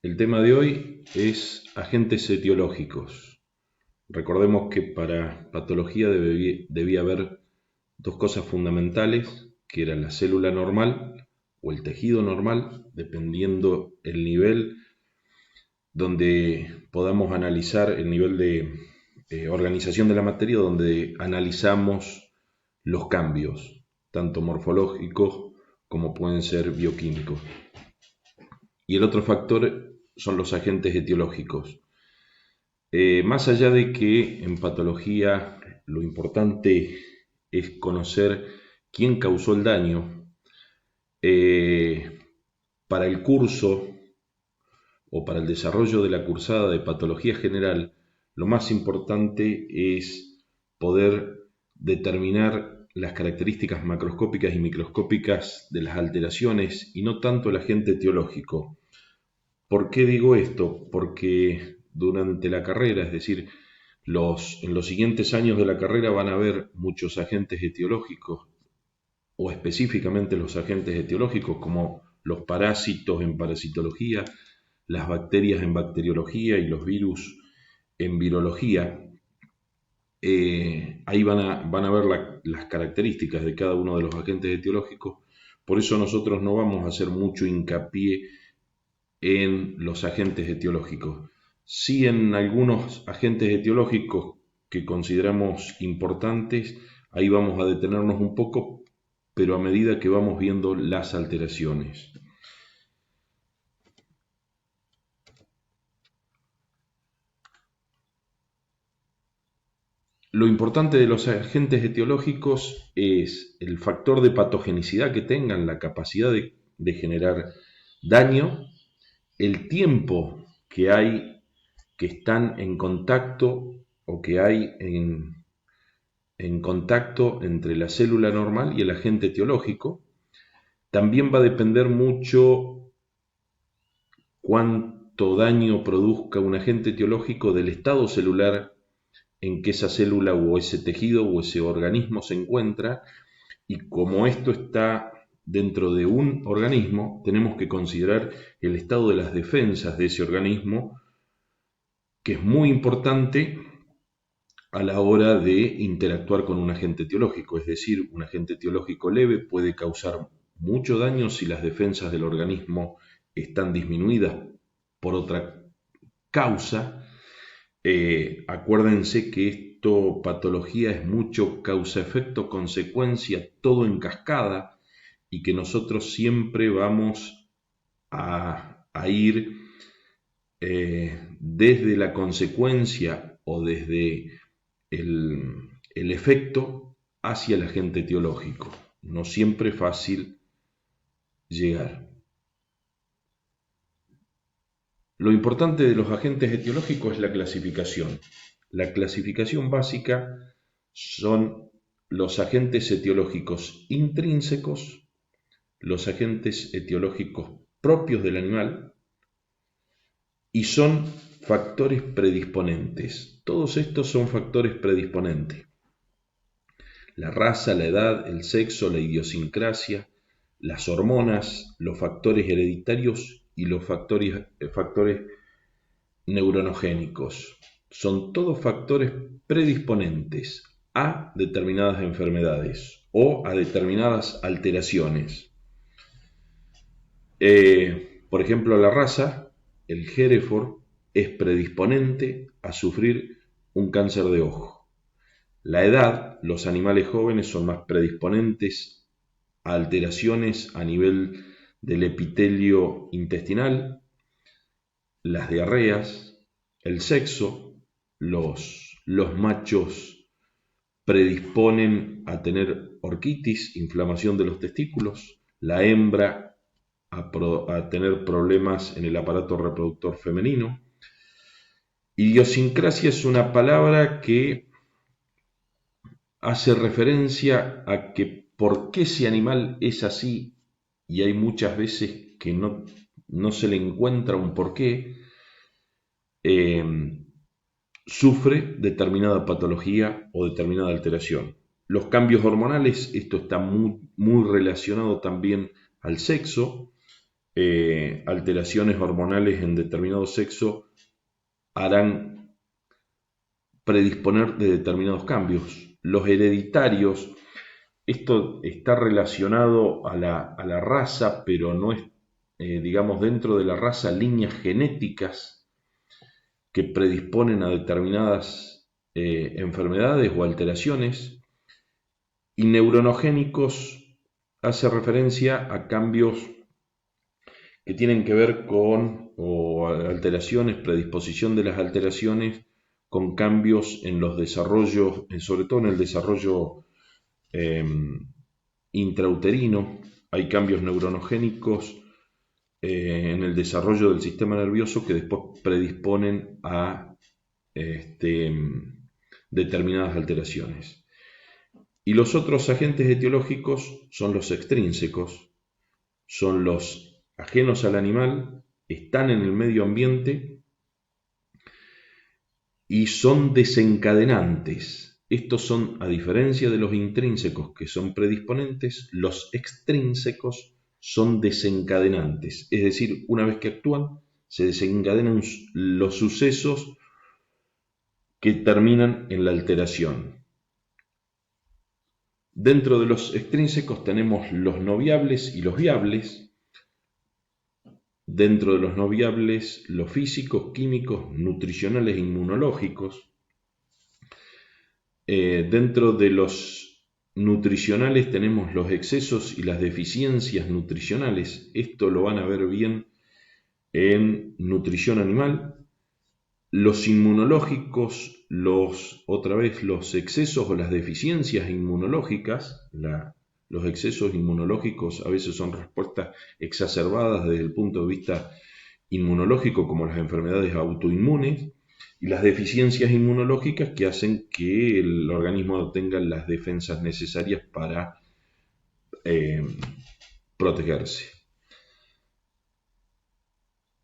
El tema de hoy es agentes etiológicos. Recordemos que para patología debía haber dos cosas fundamentales, que era la célula normal o el tejido normal, dependiendo el nivel donde podamos analizar el nivel de organización de la materia, donde analizamos los cambios, tanto morfológicos como pueden ser bioquímicos. Y el otro factor son los agentes etiológicos. Más allá de que en patología lo importante es conocer quién causó el daño, eh, para el curso o para el desarrollo de la cursada de patología general, lo más importante es poder determinar las características macroscópicas y microscópicas de las alteraciones y no tanto el agente etiológico. ¿Por qué digo esto? Porque durante la carrera, es decir, en los siguientes años de la carrera van a haber muchos agentes etiológicos, o específicamente los agentes etiológicos, como los parásitos en parasitología, las bacterias en bacteriología y los virus en virología. Ahí van a ver las características de cada uno de los agentes etiológicos. Por eso nosotros no vamos a hacer mucho hincapié en los agentes etiológicos. Sí, en algunos agentes etiológicos que consideramos importantes, ahí vamos a detenernos un poco, pero a medida que vamos viendo las alteraciones. Lo importante de los agentes etiológicos es el factor de patogenicidad que tengan, la capacidad de generar daño, el tiempo que hay que están en contacto o que hay en contacto entre la célula normal y el agente etiológico. También va a depender mucho cuánto daño produzca un agente etiológico del estado celular en que esa célula o ese tejido o ese organismo se encuentra, y como esto está dentro de un organismo, tenemos que considerar el estado de las defensas de ese organismo, que es muy importante a la hora de interactuar con un agente etiológico. Es decir, un agente etiológico leve puede causar mucho daño si las defensas del organismo están disminuidas por otra causa. Acuérdense que esto, patología, es mucho causa-efecto, consecuencia, todo en cascada, y que nosotros siempre vamos a ir desde la consecuencia o desde el efecto hacia el agente etiológico. No siempre es fácil llegar. Lo importante de los agentes etiológicos es la clasificación. La clasificación básica son los agentes etiológicos intrínsecos, los agentes etiológicos propios del animal y son factores predisponentes. Todos estos son factores predisponentes. La raza, la edad, el sexo, la idiosincrasia, las hormonas, los factores hereditarios y los factores neuronogénicos. Son todos factores predisponentes a determinadas enfermedades o a determinadas alteraciones. Por ejemplo, la raza, el Hereford, es predisponente a sufrir un cáncer de ojo. La edad, los animales jóvenes son más predisponentes a alteraciones a nivel del epitelio intestinal, las diarreas. El sexo, los machos predisponen a tener orquitis, inflamación de los testículos, la hembra a tener problemas en el aparato reproductor femenino. Idiosincrasia es una palabra que hace referencia a que por qué ese animal es así, y hay muchas veces que no se le encuentra un porqué. Sufre determinada patología o determinada alteración. Los cambios hormonales, esto está muy relacionado también al sexo. alteraciones hormonales en determinado sexo harán predisponer de determinados cambios. Los hereditarios, esto está relacionado a la raza, pero no es, digamos, dentro de la raza, líneas genéticas que predisponen a determinadas enfermedades o alteraciones. Y neuronogénicos hace referencia a cambios que tienen que ver con, o alteraciones, predisposición de las alteraciones con cambios en los desarrollos, sobre todo en el desarrollo eh, intrauterino. Hay cambios neuronogénicos en el desarrollo del sistema nervioso que después predisponen a determinadas alteraciones. Y los otros agentes etiológicos son los extrínsecos, son los ajenos al animal, están en el medio ambiente y son desencadenantes. Estos son, a diferencia de los intrínsecos que son predisponentes, los extrínsecos son desencadenantes. Es decir, una vez que actúan, se desencadenan los sucesos que terminan en la alteración. Dentro de los extrínsecos tenemos los no viables y los viables. Dentro de los no viables, los físicos, químicos, nutricionales e inmunológicos. Dentro de los nutricionales tenemos los excesos y las deficiencias nutricionales. Esto lo van a ver bien en nutrición animal. Los inmunológicos, los excesos o las deficiencias inmunológicas, los excesos inmunológicos a veces son respuestas exacerbadas desde el punto de vista inmunológico, como las enfermedades autoinmunes, y las deficiencias inmunológicas que hacen que el organismo no tenga las defensas necesarias para protegerse.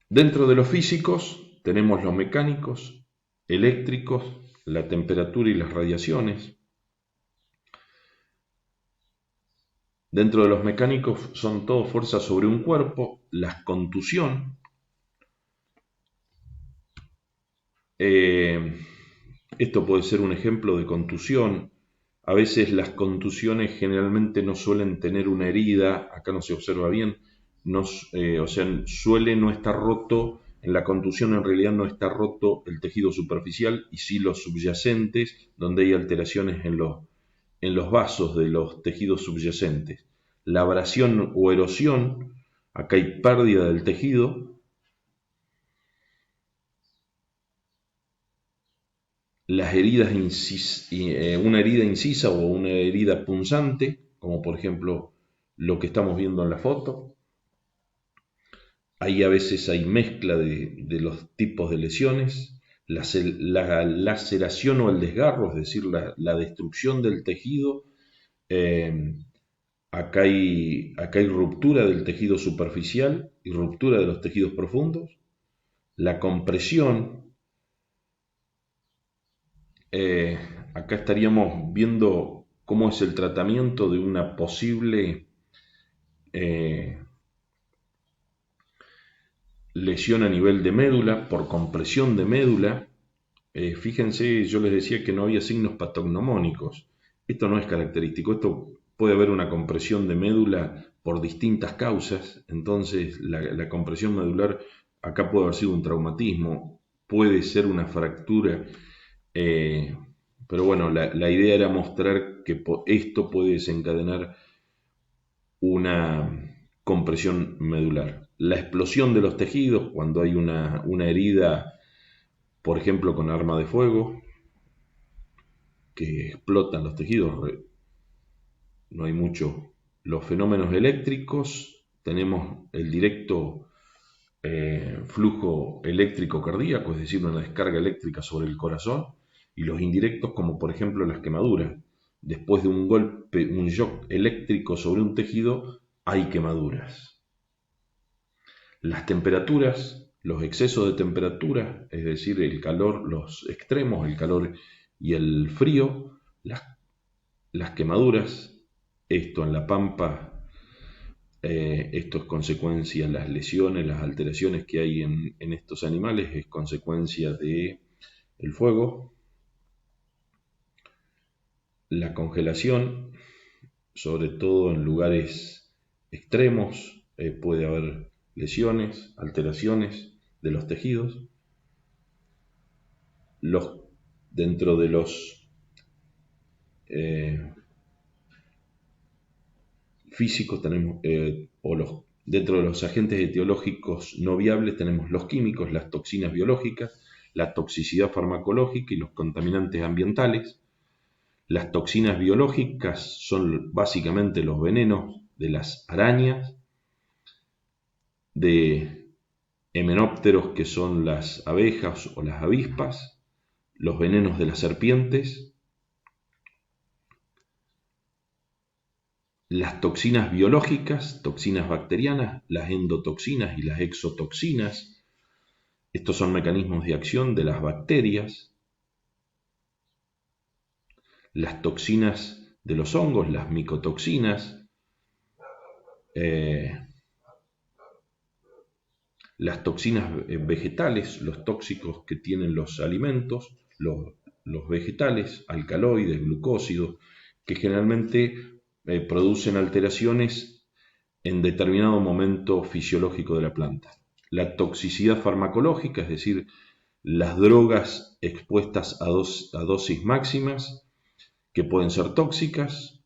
Dentro de los físicos tenemos los mecánicos, eléctricos, la temperatura y las radiaciones. Dentro de los mecánicos son todo fuerzas sobre un cuerpo, la contusión. Esto puede ser un ejemplo de contusión. A veces las contusiones generalmente no suelen tener una herida, acá no se observa bien, suele no estar roto, en la contusión en realidad no está roto el tejido superficial y sí los subyacentes, donde hay alteraciones en los vasos de los tejidos subyacentes. La abrasión o erosión, acá hay pérdida del tejido. Las heridas una herida incisa o una herida punzante, como por ejemplo lo que estamos viendo en la foto. Ahí a veces hay mezcla de los tipos de lesiones, la laceración o el desgarro, es decir, la destrucción del tejido. Acá hay ruptura del tejido superficial y ruptura de los tejidos profundos. La compresión. Acá estaríamos viendo cómo es el tratamiento de una posible lesión a nivel de médula por compresión de médula. Fíjense, yo les decía que no había signos patognomónicos. Esto no es característico. Esto puede haber una compresión de médula por distintas causas. Entonces, la compresión medular acá puede haber sido un traumatismo, puede ser una fractura. Pero bueno, la idea era mostrar que esto puede desencadenar una compresión medular. La explosión de los tejidos, cuando hay una herida, por ejemplo, con arma de fuego, que explotan los tejidos, no hay mucho. Los fenómenos eléctricos, tenemos el directo flujo eléctrico cardíaco, es decir, una descarga eléctrica sobre el corazón, y los indirectos, como por ejemplo las quemaduras. Después de un golpe, un shock eléctrico sobre un tejido, hay quemaduras. Las temperaturas, los excesos de temperatura, es decir, el calor, los extremos, el calor y el frío, las quemaduras, esto en la pampa Esto es consecuencia, las lesiones, las alteraciones que hay en estos animales es consecuencia de el fuego, la congelación, sobre todo en lugares extremos, puede haber lesiones, alteraciones de los tejidos. Dentro de los eh, físicos tenemos, dentro de los agentes etiológicos no viables tenemos los químicos, las toxinas biológicas, la toxicidad farmacológica y los contaminantes ambientales. Las toxinas biológicas son básicamente los venenos de las arañas, de himenópteros que son las abejas o las avispas, los venenos de las serpientes, las toxinas biológicas, toxinas bacterianas, las endotoxinas y las exotoxinas. Estos son mecanismos de acción de las bacterias. Las toxinas de los hongos, las micotoxinas, las toxinas vegetales, los tóxicos que tienen los alimentos, los vegetales, alcaloides, glucósidos, que generalmente producen alteraciones en determinado momento fisiológico de la planta. La toxicidad farmacológica, es decir, las drogas expuestas a dosis máximas, que pueden ser tóxicas,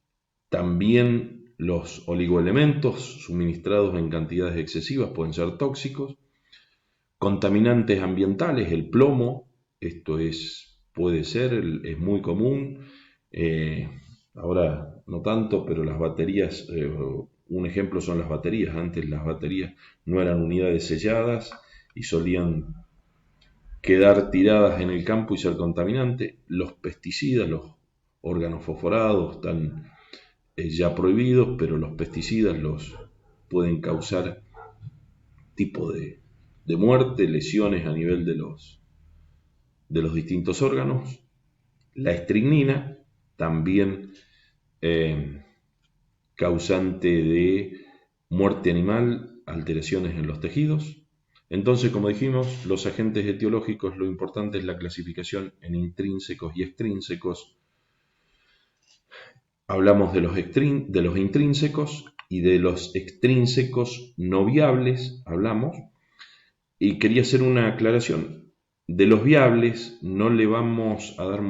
también los oligoelementos suministrados en cantidades excesivas pueden ser tóxicos, contaminantes ambientales, el plomo, puede ser, es muy común, ahora no tanto, pero las baterías, un ejemplo son las baterías, antes las baterías no eran unidades selladas y solían quedar tiradas en el campo y ser contaminantes. Los pesticidas, los organofosforados están ya prohibidos, pero los pesticidas los pueden causar tipo de muerte, lesiones a nivel de los distintos órganos. La estricnina, también causante de muerte animal, alteraciones en los tejidos. Entonces, como dijimos, los agentes etiológicos, lo importante es la clasificación en intrínsecos y extrínsecos. Hablamos de los intrínsecos y de los extrínsecos no viables, hablamos, y quería hacer una aclaración. De los viables no le vamos a dar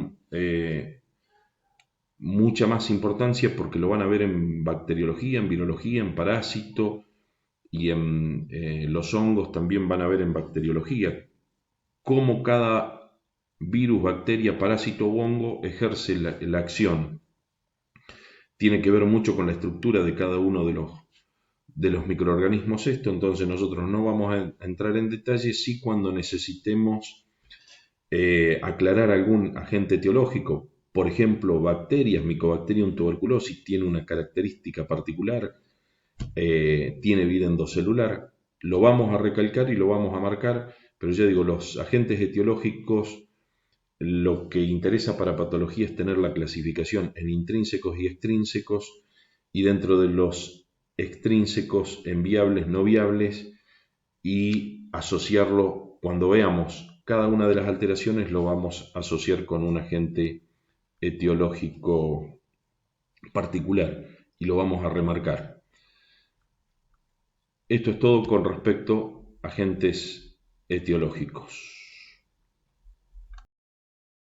mucha más importancia porque lo van a ver en bacteriología, en virología, en parásito y en los hongos también van a ver en bacteriología cómo cada virus, bacteria, parásito o hongo ejerce la acción. Tiene que ver mucho con la estructura de cada uno de los microorganismos esto, entonces nosotros no vamos a entrar en detalle, sí cuando necesitemos aclarar algún agente etiológico, por ejemplo, bacterias, Mycobacterium tuberculosis tiene una característica particular, tiene vida endocelular, lo vamos a recalcar y lo vamos a marcar, pero ya digo, los agentes etiológicos, lo que interesa para patología es tener la clasificación en intrínsecos y extrínsecos, y dentro de los extrínsecos en viables, no viables, y asociarlo cuando veamos cada una de las alteraciones, lo vamos a asociar con un agente etiológico particular y lo vamos a remarcar. Esto es todo con respecto a agentes etiológicos.